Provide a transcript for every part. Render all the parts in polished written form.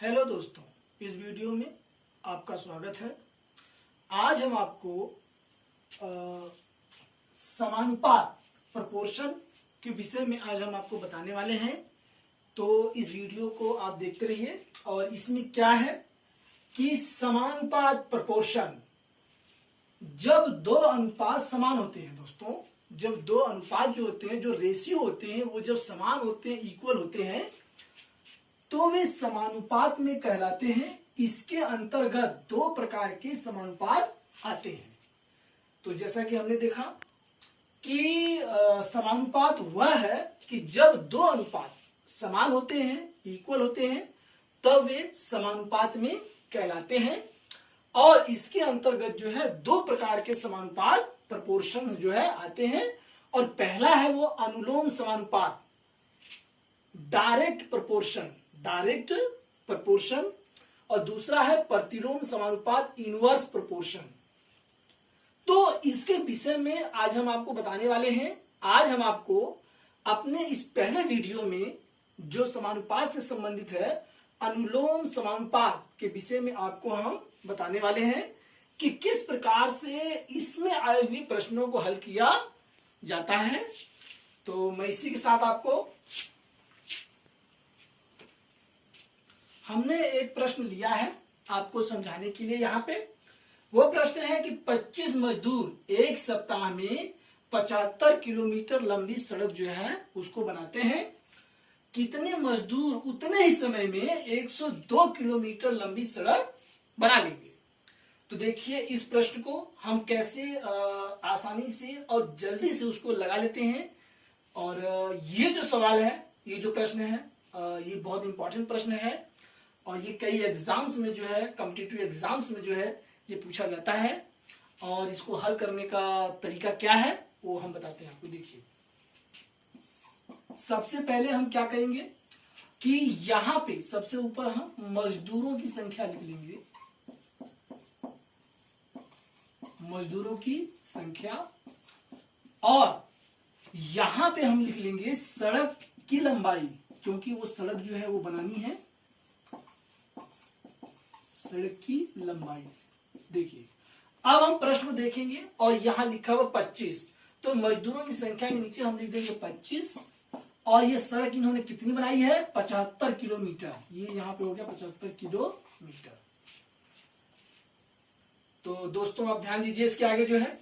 Hello दोस्तों, इस video में आपका स्वागत है। आज हम आपको समानुपात प्रोपोर्शन के विषय में आज हम आपको बताने वाले हैं। तो इस वीडियो को आप देखते रहिए। और इसमें क्या है कि समानुपात प्रोपोर्शन, जब दो अनुपात समान होते हैं दोस्तों, जब दो अनुपात जो होते हैं, जो रेशियो होते हैं, वो जब समान होते हैं, इक्वल होते हैं, तो वे समानुपात में कहलाते हैं। इसके अंतर्गत दो प्रकार के समानुपात आते हैं। तो जैसा कि हमने देखा कि समानुपात वह है कि जब दो अनुपात समान होते हैं, इक्वल होते हैं, तब वे समानुपात में कहलाते हैं। और इसके अंतर्गत जो है दो प्रकार के समानुपात प्रोपोर्शन जो है आते हैं। और पहला है वो अनुलोम समानुपात, डायरेक्ट प्रोपोर्शन, और दूसरा है प्रतिलोम समानुपात, इनवर्स प्रोपोर्शन। तो इसके विषय में आज हम आपको बताने वाले हैं। आज हम आपको अपने इस पहले वीडियो में जो समानुपात से संबंधित है, अनुलोम समानुपात के विषय में आपको हम बताने वाले हैं कि किस प्रकार से इसमें आए हुए प्रश्नों को हल किया जाता है। तो मैं इसी के साथ आपको हमने एक प्रश्न लिया है आपको समझाने के लिए। यहाँ पे वो प्रश्न है कि 25 मजदूर एक सप्ताह में 75 किलोमीटर लंबी सड़क जो है उसको बनाते हैं। कितने मजदूर उतने ही समय में 102 किलोमीटर लंबी सड़क बना लेंगे? तो देखिए, इस प्रश्न को हम कैसे आसानी से और जल्दी से उसको लगा लेते हैं। और ये जो सवाल है, ये जो प्रश्न है, ये बहुत इंपॉर्टेंट प्रश्न है। और ये कई एग्जाम्स में जो है, कॉम्पिटिटिव एग्जाम्स में जो है ये पूछा जाता है। और इसको हल करने का तरीका क्या है वो हम बताते हैं आपको। देखिए, सबसे पहले हम क्या करेंगे कि यहां पे सबसे ऊपर हम मजदूरों की संख्या लिख लेंगे। मजदूरों की संख्या, और यहां पे हम लिख लेंगे सड़क की लंबाई, क्योंकि वो सड़क जो है वो बनानी है। सड़क की लंबाई। देखिए, अब हम प्रश्न को देखेंगे और यहां लिखा हुआ 25, तो मजदूरों की संख्या के नीचे हम लिख देंगे 25। और ये सड़क इन्होंने कितनी बनाई है? 75 किलोमीटर। ये यहां पे हो गया 75 किलोमीटर। तो दोस्तों आप ध्यान दीजिए इसके आगे जो है,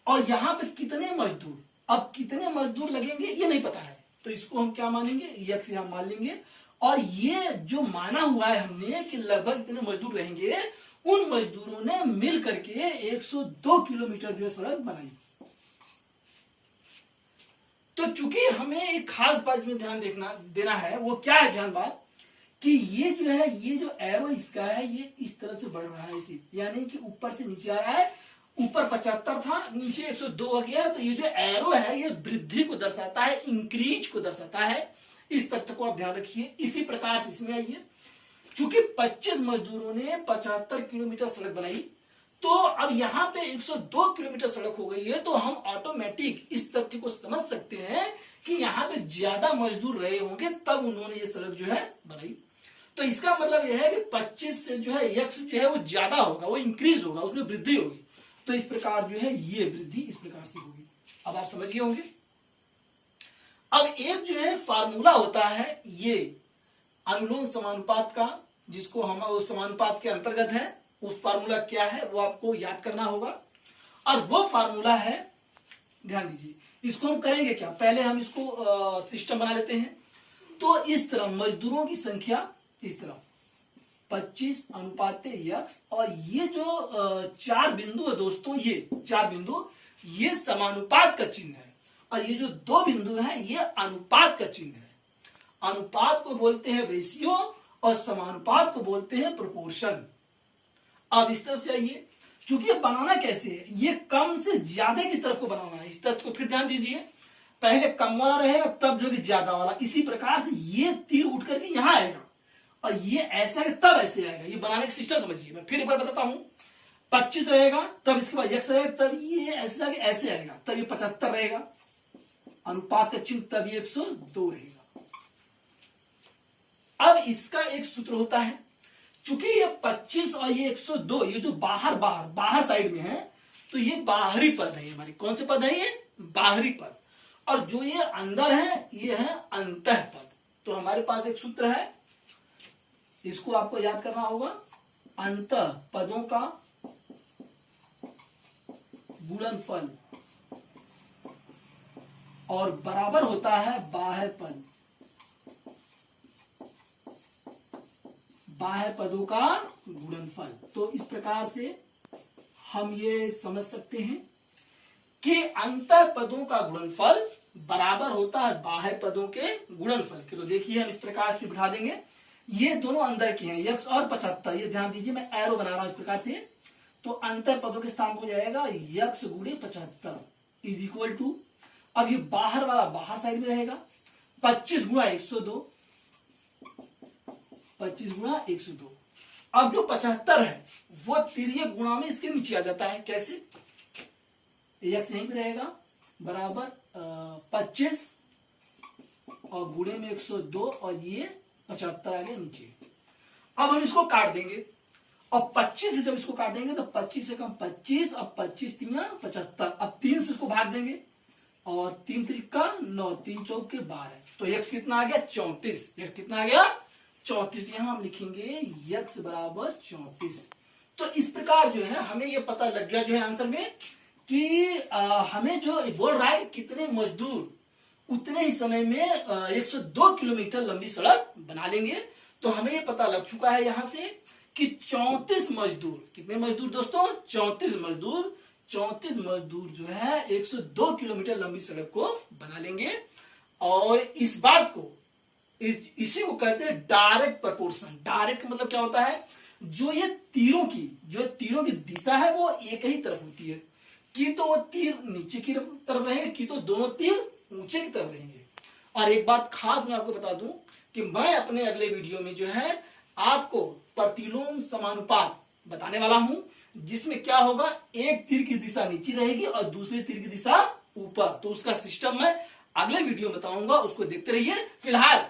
और यहां पे कितने मजदूर, अब कितने मजदूर लगेंगे ये नहीं पता है, तो इसको हम क्या मानेंगे? यक्स हम मान लेंगे। और ये जो माना हुआ है हमने कि लगभग इतने मजदूर रहेंगे, उन मजदूरों ने मिल करके 102 किलोमीटर जो है सड़क बनाई। तो चूंकि हमें एक खास बात इसमें ध्यान देना है, वो क्या है ध्यान बात, कि ये जो है, ये जो एरो इसका है, ये इस तरह से बढ़ रहा है इसी, यानी कि ऊपर से नीचे आ रहा है। ऊपर 75 था, नीचे 102 हो गया। तो ये जो एरो है ये वृद्धि को दर्शाता है, इंक्रीज को दर्शाता है। इस तथ्य को आप ध्यान रखिए। इसी प्रकार से इसमें आइए, चूंकि 25 मजदूरों ने 75 किलोमीटर सड़क बनाई, तो अब यहां पे 102 किलोमीटर सड़क हो गई है। तो हम ऑटोमेटिक इस तथ्य को समझ सकते हैं कि यहां पे ज्यादा मजदूर रहे होंगे, तब उन्होंने ये सड़क जो है बनाई। तो इसका मतलब यह है कि 25 से जो है यक्स जो है वो ज्यादा होगा, वो इंक्रीज होगा, उसमें वृद्धि होगी। तो इस प्रकार जो है ये वृद्धि इस प्रकार से होगी। अब आप समझ गए होंगे। अब एक जो है फार्मूला होता है ये अनुलोम समानुपात का, जिसको हम उस समानुपात के अंतर्गत है। उस फार्मूला क्या है वो आपको याद करना होगा। और वो फार्मूला है, ध्यान दीजिए, इसको हम करेंगे क्या, पहले हम इसको सिस्टम बना लेते हैं। तो इस तरह मजदूरों की संख्या इस तरह 25 अनुपात यक्स, और ये जो 4 बिंदु है दोस्तों, ये 4 बिंदु, ये समानुपात का चिन्ह है। और ये जो 2 बिंदु है ये अनुपात का चिन्ह है। अनुपात को बोलते हैं रेशियो और समानुपात को बोलते हैं प्रोपोर्शन। अब इस तरफ से आइए, चूंकि ये बनाना कैसे है, ये कम से ज्यादा की तरफ को बनाना है। इस तथ्य को फिर ध्यान दीजिए, पहले कम वाला रहेगा तब जो कि ज्यादा वाला। इसी प्रकार से ये तीर उठ करके यहां आएगा, और ये ऐसा है तब ऐसे आएगा। ये बनाने का सिस्टम समझिए। मैं फिर एक बार बताता हूं, 25 रहेगा, तब इसके बाद यक्स रहेगा, तब ये ऐसे आएगा, तब ये 75 रहेगा, अनुपात का चिन्ह, तब ये 102 रहेगा। अब इसका एक सूत्र होता है, चूंकि ये 25 और ये 102 ये जो बाहर साइड में है, तो ये बाहरी पद है हमारी। कौन से पद है ये? बाहरी पद। और जो ये अंदर है ये है अंतः पद। तो हमारे पास एक सूत्र है, इसको आपको याद करना होगा, अंतः पदों का गुणनफल और बराबर होता है बाह्य पद, बाह्य पदों का गुणनफल। तो इस प्रकार से हम ये समझ सकते हैं कि अंतः पदों का गुणनफल बराबर होता है बाह्य पदों के गुणनफल के। तो देखिए हम इस प्रकार से बिठा देंगे, ये दोनों अंदर के हैं यक्स और 75, ये ध्यान दीजिए मैं एरो बना रहा हूं इस प्रकार से। तो अंतर पदों के स्थान हो जाएगा यक्स गुणे 75 इज इक्वल टू, अब ये बाहर वाला बाहर साइड में रहेगा 25 गुणा 102, 25 गुणा 102। अब जो 75 है वो तिर्यक गुणा में इसके नीचे आ जाता है। कैसे? यक्स यहीं पे रहेगा बराबर 25 और गुणे में 102 और ये 75 आ गया नीचे। अब हम इसको काट देंगे और 25 से जब इसको काटेंगे तो 25 से कम 25 और 25 3 75। अब 3 से इसको भाग देंगे और 3 त्रिका 9, 3 चौके 12। तो यक्स कितना आ गया? 34। यक्स कितना आ गया? 34। यहां हम लिखेंगे यक्स बराबर 34। तो इस प्रकार जो है हमें ये पता लग गया जो है आंसर में कि हमें जो बोल रहा है कि कितने मजदूर उतने ही समय में 102 किलोमीटर लंबी सड़क बना लेंगे। तो हमें ये पता लग चुका है यहां से कि 34 मजदूर, कितने मजदूर दोस्तों? 34 मजदूर, 34 मजदूर जो है 102 किलोमीटर लंबी सड़क को बना लेंगे। और इस बात को इसी को कहते हैं डायरेक्ट प्रपोर्शन। डायरेक्ट मतलब क्या होता है? जो तीरों की दिशा है वो एक ही तरफ होती है, कि तो वो तीर नीचे की तरफ रहेंगे, कि तो दोनों तीर ऊंचे की तरफ रहेंगे। और एक बात खास मैं आपको बता दूं कि मैं अपने अगले वीडियो में जो है आपको प्रतिलोम समानुपात बताने वाला हूं, जिसमें क्या होगा, एक तीर की दिशा नीचे रहेगी और दूसरे तीर की दिशा ऊपर। तो उसका सिस्टम मैं अगले वीडियो में बताऊंगा, उसको देखते रहिए। फिलहाल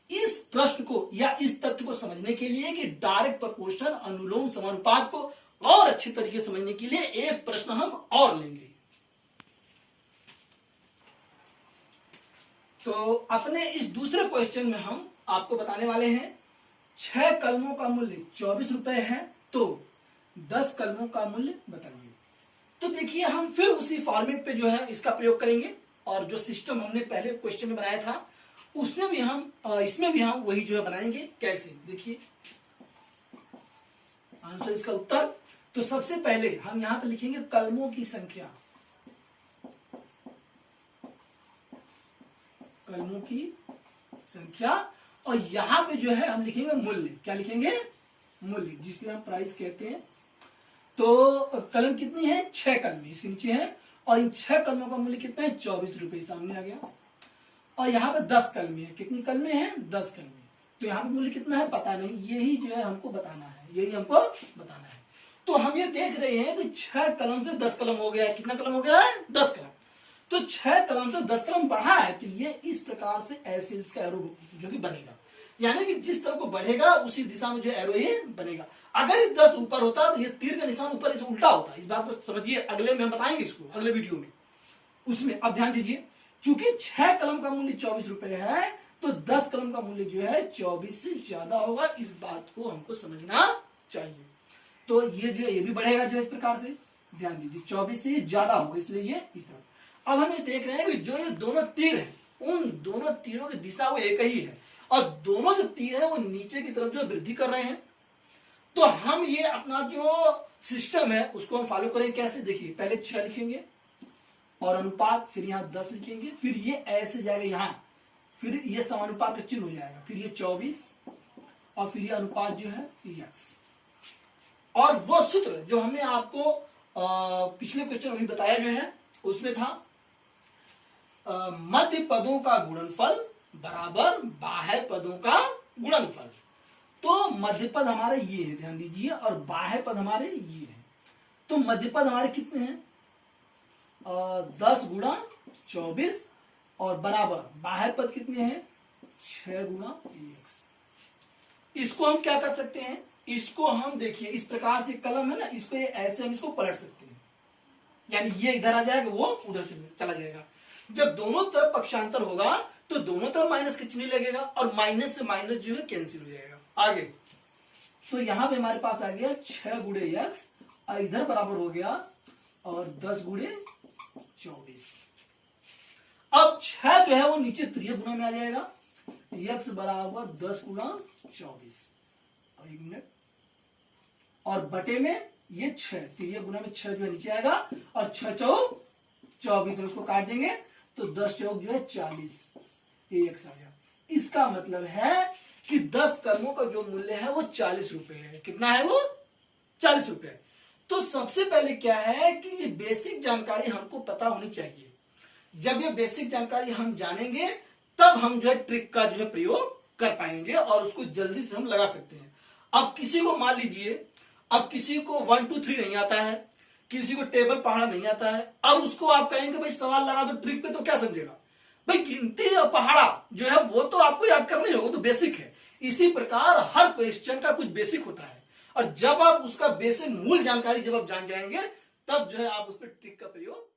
इस प्रश्न को या इस तथ्य को समझने के लिए कि डायरेक्ट प्रपोर्शन अनुलोम समानुपात को और अच्छे तरीके से समझने के लिए एक प्रश्न हम और लेंगे। तो अपने इस दूसरे क्वेश्चन में हम आपको बताने वाले हैं 6 कलमों का मूल्य 24 रुपए है, तो 10 कलमों का मूल्य बताइए। तो देखिए हम फिर उसी फॉर्मेट पे जो है इसका प्रयोग करेंगे, और जो सिस्टम हमने पहले क्वेश्चन में बनाया था उसमें भी हम इसमें भी हम वही जो है बनाएंगे। कैसे? देखिए आंसर, इसका उत्तर। तो सबसे पहले हम यहां पे लिखेंगे कलमों की संख्या, कलमों की संख्या, और यहां पे जो है हम लिखेंगे मूल्य। क्या लिखेंगे? मूल्य, जिसको हम प्राइस कहते हैं। तो कलम कितनी है? 6 कलम इसके नीचे है, और इन 6 कलमों का मूल्य कितना है? 24 रुपए सामने आ गया। और यहाँ पे 10 कलमें है। कितनी कलमें हैं? 10 कलमें। तो यहाँ पे मूल्य कितना है पता नहीं, यही जो है हमको बताना है, यही हमको बताना है। तो हम ये देख रहे हैं कि 6 कलम से 10 कलम हो गया है। कितना कलम हो गया है? 10 कलम। तो 6 कलम से 10 कलम बढ़ा है, तो ये इस प्रकार से ऐसे इसका एरो जो कि बनेगा, यानी कि जिस तरफ को बढ़ेगा उसी दिशा में जो एरो ये बनेगा। अगर ये 10 ऊपर होता तो ये तीर का निशान ऊपर इसे उल्टा होता। इस बात को समझिए, अगले में हम बताएंगे इसको, अगले वीडियो में उसमें। अब ध्यान दीजिए, चूंकि 6 कलम का मूल्य 24 रुपए है, तो 10 कलम का मूल्य जो है 24 से ज्यादा होगा। इस बात को हमको समझना चाहिए। तो ये जो है ये भी बढ़ेगा जो इस प्रकार से, ध्यान दीजिए 24 से ज्यादा होगा, इसलिए ये इस तरफ। अब हम ये देख रहे हैं कि जो ये दोनों तीर है, उन दोनों तीरों की दिशा वो एक ही है, और दोनों जो तीर है वो नीचे की तरफ जो वृद्धि कर रहे हैं। तो हम ये अपना जो सिस्टम है उसको हम फॉलो करेंगे। कैसे? देखिए पहले 6 लिखेंगे और अनुपात, फिर यहाँ 10 लिखेंगे, फिर ये ऐसे जाएगा यहाँ, फिर ये समानुपात का चिन्ह हो जाएगा, फिर ये 24 और फिर ये अनुपात जो है यक्स। और वो सूत्र जो हमने आपको पिछले क्वेश्चन में बताया जो है उसमें था मध्य पदों का गुणनफल बराबर बाह्य पदों का गुणनफल। तो मध्य पद हमारे ये है, ध्यान दीजिए, और बाह्य पद हमारे ये है। तो मध्य पद हमारे कितने हैं? 10 गुणा 24 और बराबर बाह्य पद कितने हैं? 6 गुणा x। इसको हम क्या कर सकते हैं? इसको हम देखिए इस प्रकार से कलम है ना, इस पे ऐसे हम इसको पलट सकते हैं, यानी ये इधर आ जाएगा, वो उधर चला जाएगा। जब दोनों तरफ पक्षांतर होगा तो दोनों तरफ माइनस का चिन्ह लगेगा और माइनस से माइनस जो है कैंसिल हो जाएगा। आगे तो यहां पे हमारे पास आ गया 6 गुणे यक्स और इधर बराबर हो गया और 10 गुणे 24। अब 6 जो है वो नीचे तृतीय गुना में आ जाएगा, यक्स बराबर 10 गुना 24 और 1 मिनट, और बटे में ये 6 तृतीय गुना में 6 जो है नीचे आएगा और 6 चौक 24, उसको काट देंगे तो 10 चौक जो है 40, ये यक्स आ गया। इसका मतलब है कि 10 कलमों का जो मूल्य है वो 40 रुपए है। कितना है वो? 40 रुपए। तो सबसे पहले क्या है कि ये बेसिक जानकारी हमको पता होनी चाहिए। जब ये बेसिक जानकारी हम जानेंगे तब हम जो है ट्रिक का जो है प्रयोग कर पाएंगे और उसको जल्दी से हम लगा सकते हैं। अब किसी को मान लीजिए, अब किसी को 1 2 3 नहीं आता है, किसी को टेबल पढ़ना नहीं आता है, अब उसको आप कहेंगे भाई सवाल लगा दो ट्रिक पे, तो क्या समझेगा भाई? गिनती और पहाड़ा जो है वो तो आपको याद करना ही होगा, तो बेसिक है। इसी प्रकार हर क्वेश्चन का कुछ बेसिक होता है और जब आप उसका बेसिक मूल जानकारी जब आप जान जाएंगे तब जो है आप उस पर ट्रिक का प्रयोग